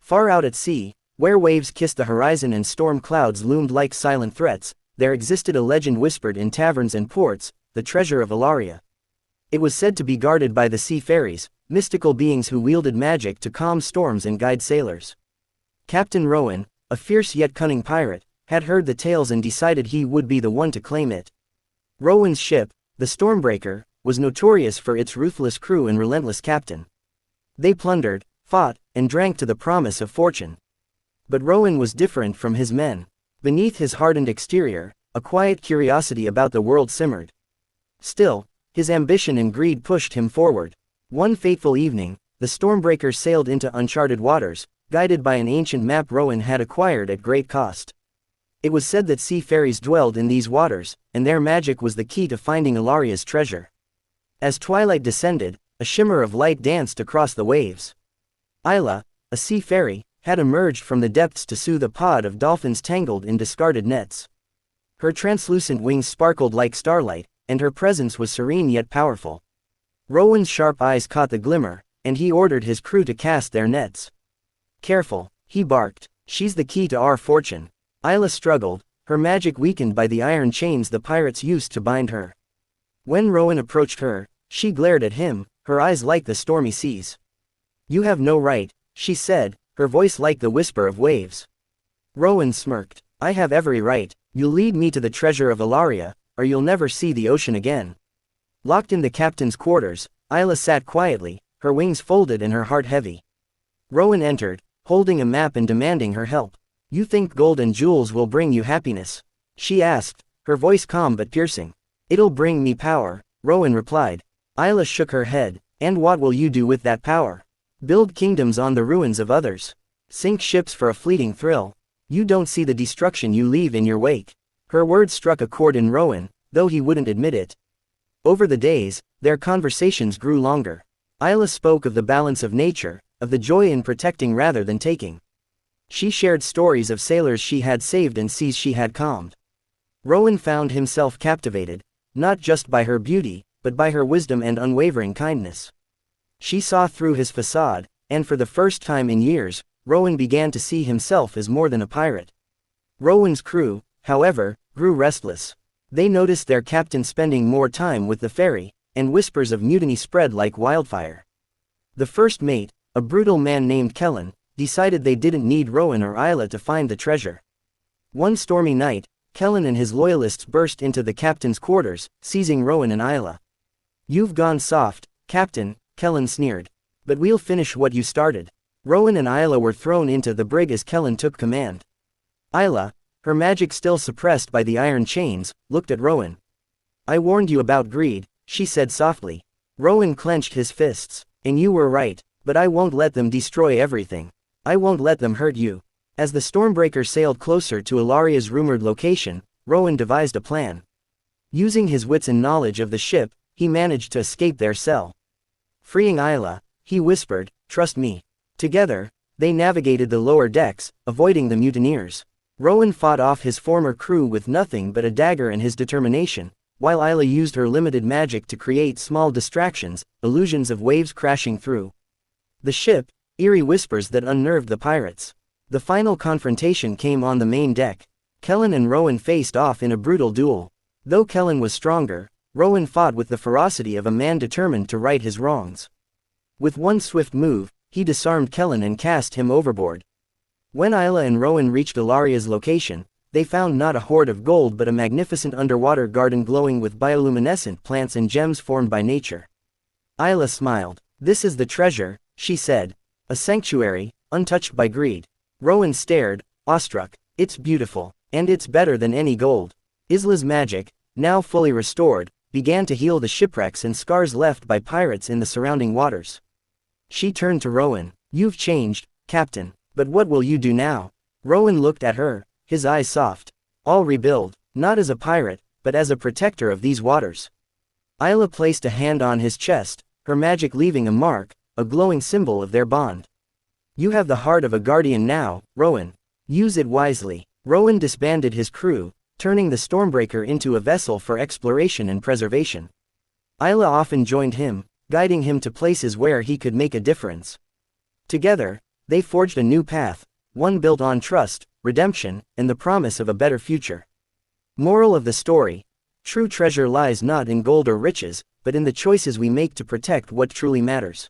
Far out at sea, where waves kissed the horizon and storm clouds loomed like silent threats, there existed a legend whispered in taverns and ports, the treasure of Ilaria. It was said to be guarded by the sea fairies, mystical beings who wielded magic to calm storms and guide sailors. Captain Rowan, a fierce yet cunning pirate, had heard the tales and decided he would be the one to claim it. Rowan's ship, the Stormbreaker, was notorious for its ruthless crew and relentless captain. They plundered, fought, and drank to the promise of fortune. But Rowan was different from his men. Beneath his hardened exterior, a quiet curiosity about the world simmered. Still, his ambition and greed pushed him forward. One fateful evening, the Stormbreaker sailed into uncharted waters, guided by an ancient map Rowan had acquired at great cost. It was said that sea fairies dwelled in these waters, and their magic was the key to finding Ilaria's treasure. As twilight descended, a shimmer of light danced across the waves. Isla, a sea fairy, had emerged from the depths to soothe a pod of dolphins tangled in discarded nets. Her translucent wings sparkled like starlight, and her presence was serene yet powerful. Rowan's sharp eyes caught the glimmer, and he ordered his crew to cast their nets. "Careful," he barked, "she's the key to our fortune." Isla struggled, her magic weakened by the iron chains the pirates used to bind her. When Rowan approached her, she glared at him, her eyes like the stormy seas. "You have no right," she said, her voice like the whisper of waves. Rowan smirked. "I have every right. You'll lead me to the treasure of Ilaria, or you'll never see the ocean again." Locked in the captain's quarters, Isla sat quietly, her wings folded and her heart heavy. Rowan entered, holding a map and demanding her help. "You think gold and jewels will bring you happiness?" she asked, her voice calm but piercing. "It'll bring me power," Rowan replied. Isla shook her head. "And what will you do with that power?" "Build kingdoms on the ruins of others. Sink ships for a fleeting thrill. You don't see the destruction you leave in your wake." Her words struck a chord in Rowan, though he wouldn't admit it. Over the days, their conversations grew longer. Isla spoke of the balance of nature, of the joy in protecting rather than taking. She shared stories of sailors she had saved and seas she had calmed. Rowan found himself captivated, not just by her beauty, but by her wisdom and unwavering kindness. She saw through his facade, and for the first time in years, Rowan began to see himself as more than a pirate. Rowan's crew, however, grew restless. They noticed their captain spending more time with the ferry, and whispers of mutiny spread like wildfire. The first mate, a brutal man named Kellen, decided they didn't need Rowan or Isla to find the treasure. One stormy night, Kellen and his loyalists burst into the captain's quarters, seizing Rowan and Isla. "You've gone soft, Captain," Kellen sneered. "But we'll finish what you started." Rowan and Isla were thrown into the brig as Kellen took command. Isla, her magic still suppressed by the iron chains, looked at Rowan. "I warned you about greed," she said softly. Rowan clenched his fists. "And you were right, but I won't let them destroy everything. I won't let them hurt you." As the Stormbreaker sailed closer to Ilaria's rumored location, Rowan devised a plan. Using his wits and knowledge of the ship, he managed to escape their cell. Freeing Isla, he whispered, "Trust me." Together, they navigated the lower decks, avoiding the mutineers. Rowan fought off his former crew with nothing but a dagger and his determination, while Isla used her limited magic to create small distractions, illusions of waves crashing through the ship, eerie whispers that unnerved the pirates. The final confrontation came on the main deck. Kellen and Rowan faced off in a brutal duel. Though Kellen was stronger, Rowan fought with the ferocity of a man determined to right his wrongs. With one swift move, he disarmed Kellen and cast him overboard. When Isla and Rowan reached Ilaria's location, they found not a hoard of gold but a magnificent underwater garden glowing with bioluminescent plants and gems formed by nature. Isla smiled. "This is the treasure," she said. "A sanctuary, untouched by greed." Rowan stared, awestruck. "It's beautiful, and it's better than any gold." Isla's magic, now fully restored, began to heal the shipwrecks and scars left by pirates in the surrounding waters. She turned to Rowan. "You've changed, Captain, but what will you do now?" Rowan looked at her, his eyes soft. "I'll rebuild, not as a pirate, but as a protector of these waters." Isla placed a hand on his chest, her magic leaving a mark, a glowing symbol of their bond. "You have the heart of a guardian now, Rowan. Use it wisely." Rowan disbanded his crew, turning the Stormbreaker into a vessel for exploration and preservation. Isla often joined him, guiding him to places where he could make a difference. Together, They forged a new path, one built on trust, redemption, and the promise of a better future. Moral of the story: true treasure lies not in gold or riches, but in the choices we make to protect what truly matters.